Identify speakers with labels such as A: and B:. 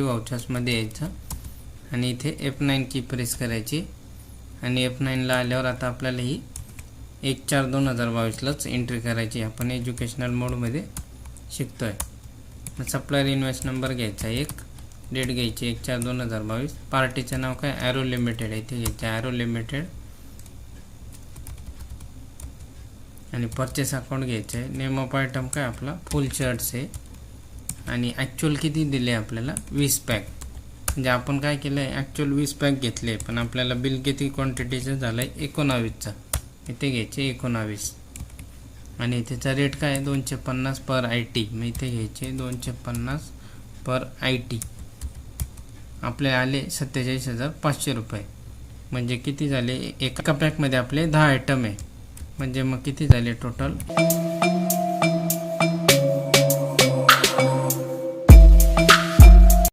A: वाउचर्समध्ये यायचं आणि इथे F9 की प्रेस करायची आणि F9ला आल्यावर आता आपल्याला ही 1/4/2022लाच एंट्री करायची. आपण एज्युकेशनल मोडमध्ये शिकतोय. सप्लायर इन्व्हॉइस नंबर घ्यायचा, एक डेट घ्यायची 1/4/2022. पार्टीचं नाव काय, ॲरो लिमिटेड आहे, इथे घ्यायचं ॲरो लिमिटेड आणि परचेस अकाउंट घ्यायचं आहे. नेम ऑफ आयटम काय आपला फुल शर्ट्स आहे आणि ॲक्च्युअल किती दिले आपल्याला 20 पॅक. म्हणजे आपण काय केलं आहे, ॲक्च्युअल 20 पॅक घेतले पण आपल्याला बिल किती क्वांटिटीचं झालं आहे 19चा. इथे घ्यायचे 19 आणि इथेचा रेट काय आहे 250 पर IT. मग इथे घ्यायचे 250 पर IT. आपले आले 47,500 रुपये. म्हणजे किती झाले, एका पॅकमध्ये आपले 10 आयटम आहे. म्हणजे मग किती झाले टोटल